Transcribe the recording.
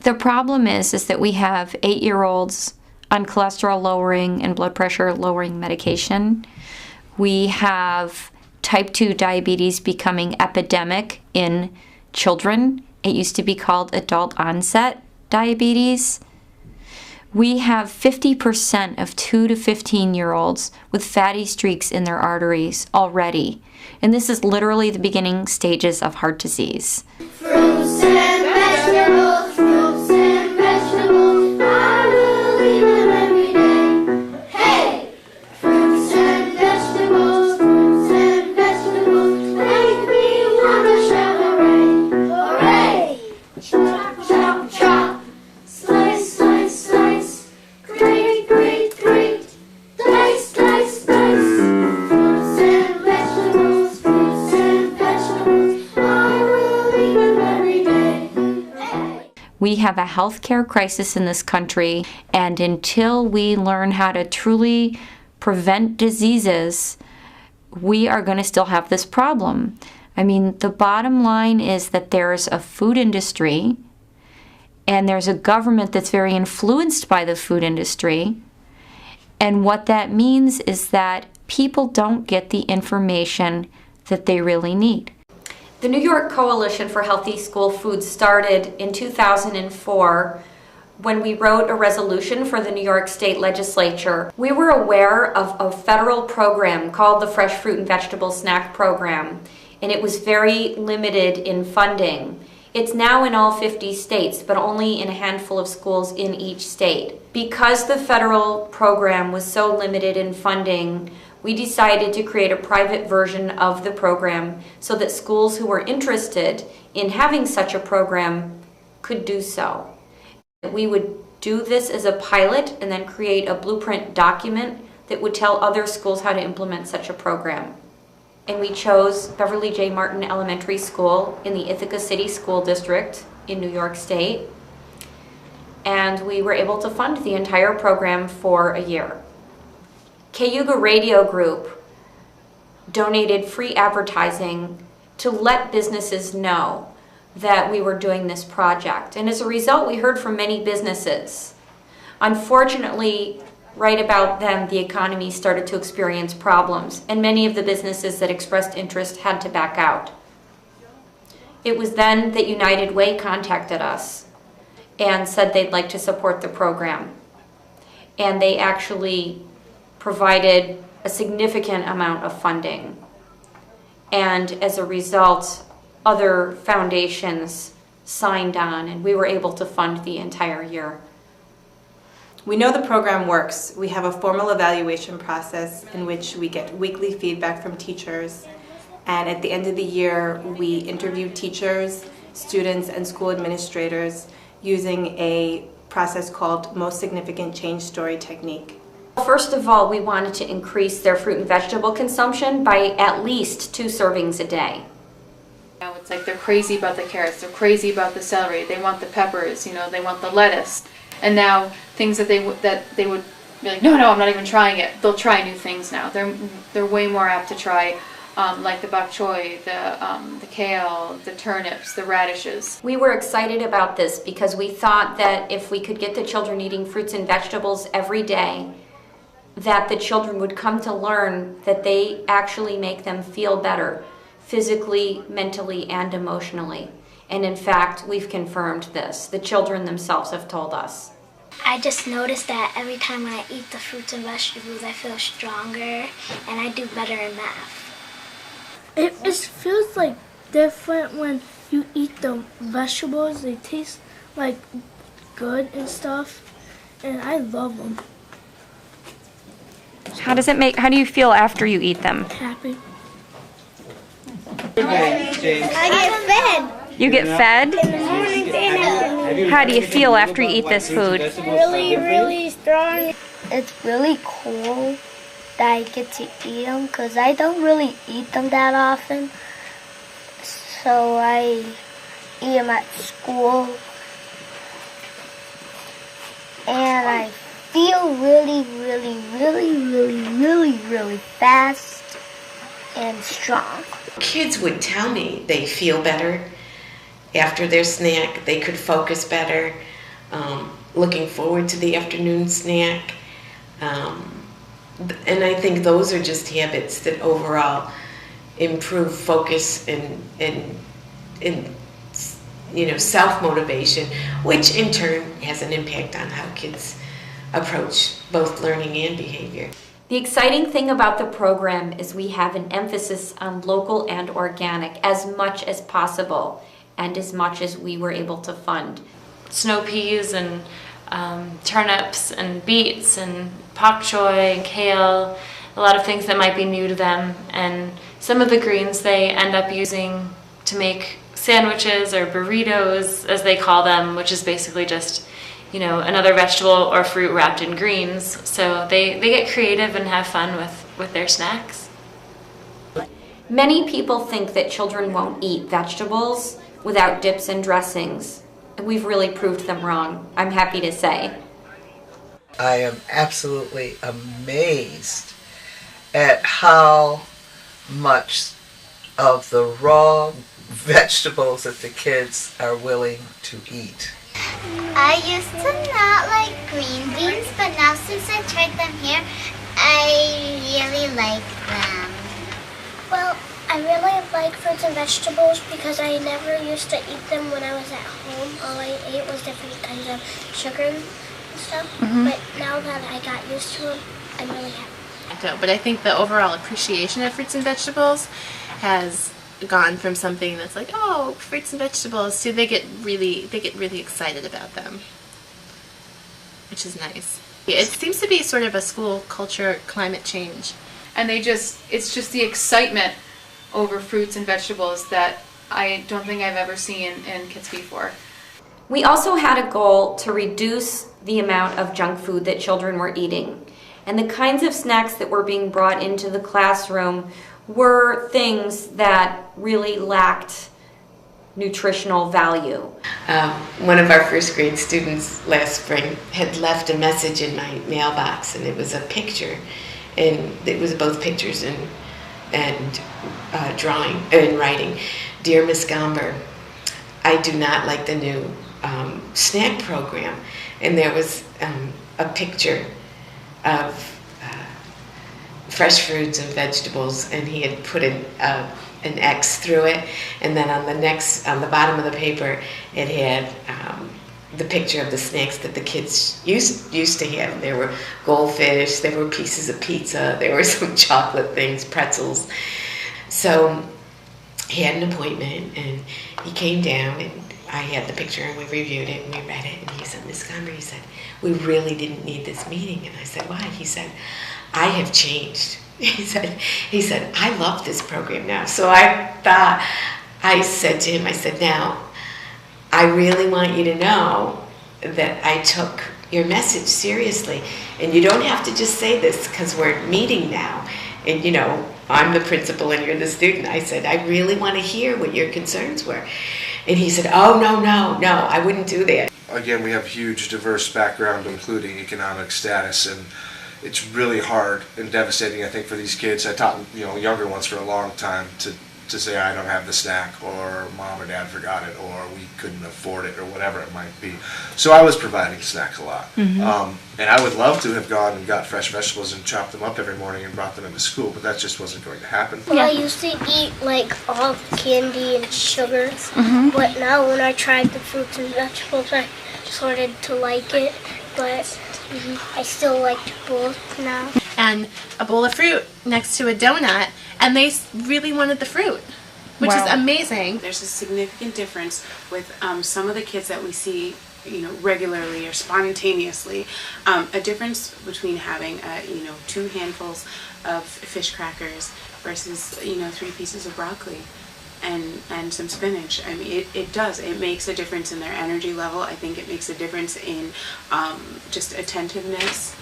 The problem is that we have 8-year-olds on cholesterol lowering and blood pressure lowering medication. We have type 2 diabetes becoming epidemic in children. It used to be called adult onset diabetes. We have 50% of 2 to 15-year-olds with fatty streaks in their arteries already. And this is literally the beginning stages of heart disease. Fruits and vegetables, fruits and vegetables, I will eat them every day. Hey! Fruits and vegetables, make me want to shout hooray! Hooray! Chop, chop, chop, slice, slice, slice, grate, grate, grate, dice, dice, dice. Fruits and vegetables, I will eat them every day. Hey! We have a healthcare crisis in this country, and until we learn how to truly prevent diseases, we are going to still have this problem. I mean, the bottom line is that there's a food industry and there's a government that's very influenced by the food industry. And what that means is that people don't get the information that they really need. The New York Coalition for Healthy School Foods started in 2004 when we wrote a resolution for the New York State Legislature. We were aware of a federal program called the Fresh Fruit and Vegetable Snack Program, and it was very limited in funding. It's now in all 50 states, but only in a handful of schools in each state. Because the federal program was so limited in funding, we decided to create a private version of the program so that schools who were interested in having such a program could do so. We would do this as a pilot and then create a blueprint document that would tell other schools how to implement such a program. And we chose Beverly J. Martin Elementary School in the Ithaca City School District in New York State. And we were able to fund the entire program for a year. Cayuga Radio Group donated free advertising to let businesses know that we were doing this project. And as a result, we heard from many businesses. Unfortunately, right about then, the economy started to experience problems, and many of the businesses that expressed interest had to back out. It was then that United Way contacted us and said they'd like to support the program. And they actually provided a significant amount of funding. And as a result, other foundations signed on, and we were able to fund the entire year. We know the program works. We have a formal evaluation process in which we get weekly feedback from teachers, and at the end of the year we interview teachers, students, and school administrators using a process called Most Significant Change Story Technique. First of all, we wanted to increase their fruit and vegetable consumption by at least 2 servings a day. Now it's like they're crazy about the carrots, they're crazy about the celery, they want the peppers, you know, they want the lettuce. And now things that they would be like, no, I'm not even trying it. They'll try new things now. They're way more apt to try like the bok choy, the kale, the turnips, the radishes. We were excited about this because we thought that if we could get the children eating fruits and vegetables every day, that the children would come to learn that they actually make them feel better, physically, mentally, and emotionally. And in fact, we've confirmed this. The children themselves have told us. I just noticed that every time when I eat the fruits and vegetables, I feel stronger and I do better in math. It feels like different when you eat the vegetables. They taste like good and stuff, and I love them. How do you feel after you eat them? Happy. I get fed. You get fed? In the morning and afternoon. How do you feel after you eat this food? Really, really strong. It's really cool that I get to eat them because I don't really eat them that often. So I eat them at school. And I feel really, really, really, really, really, really fast and strong. Kids would tell me they feel better, after their snack, they could focus better, looking forward to the afternoon snack. And I think those are just habits that overall improve focus and self-motivation, which in turn has an impact on how kids approach both learning and behavior. The exciting thing about the program is we have an emphasis on local and organic as much as possible and as much as we were able to fund. Snow peas and turnips and beets and pak choy and kale, a lot of things that might be new to them, and some of the greens they end up using to make sandwiches or burritos, as they call them, which is basically just another vegetable or fruit wrapped in greens. So they get creative and have fun with their snacks. Many people think that children won't eat vegetables without dips and dressings. And we've really proved them wrong, I'm happy to say. I am absolutely amazed at how much of the raw vegetables that the kids are willing to eat. I used to not like green beans, but now since I tried them here, I really like them. Well, I really like fruits and vegetables because I never used to eat them when I was at home. All I ate was different kinds of sugar and stuff. But now that I got used to them, I'm really happy. But I think the overall appreciation of fruits and vegetables has gone from something that's like, oh, fruits and vegetables, to they get really excited about them, which is nice. It seems to be sort of a school culture climate change. And it's just the excitement over fruits and vegetables that I don't think I've ever seen in kids before. We also had a goal to reduce the amount of junk food that children were eating. And the kinds of snacks that were being brought into the classroom were things that really lacked nutritional value. One of our first grade students last spring had left a message in my mailbox, and it was a picture, and it was both pictures and drawing and writing. Dear Miss Gomber, I do not like the new snack program. And there was a picture of fresh fruits and vegetables, and he had put an X through it, and then on the bottom of the paper it had the picture of the snacks that the kids used to have. There were goldfish, there were pieces of pizza, there were some chocolate things, pretzels. So he had an appointment, and he came down, and I had the picture, and we reviewed it, and we read it, and he said, Miss Gomber, he said, we really didn't need this meeting. And I said, why? He said, I have changed. He said, I love this program now. So I said to him, I said, now, I really want you to know that I took your message seriously. And you don't have to just say this because we're meeting now. And I'm the principal and you're the student. I said, I really want to hear what your concerns were. And he said, oh, no, I wouldn't do that. Again, we have huge diverse background, including economic status, and it's really hard and devastating, I think, for these kids. I taught younger ones for a long time to say I don't have the snack, or mom or dad forgot it, or we couldn't afford it, or whatever it might be. So I was providing snacks a lot. And I would love to have gone and got fresh vegetables and chopped them up every morning and brought them into school, but that just wasn't going to happen. Well, I used to eat all candy and sugar, but now when I tried the fruits and vegetables, I started to like it, but I still like both now. And a bowl of fruit next to a donut, and they really wanted the fruit, which is amazing. There's a significant difference with some of the kids that we see, regularly or spontaneously. A difference between having, 2 handfuls of fish crackers versus, 3 pieces of broccoli and some spinach. I mean, it does. It makes a difference in their energy level. I think it makes a difference in just attentiveness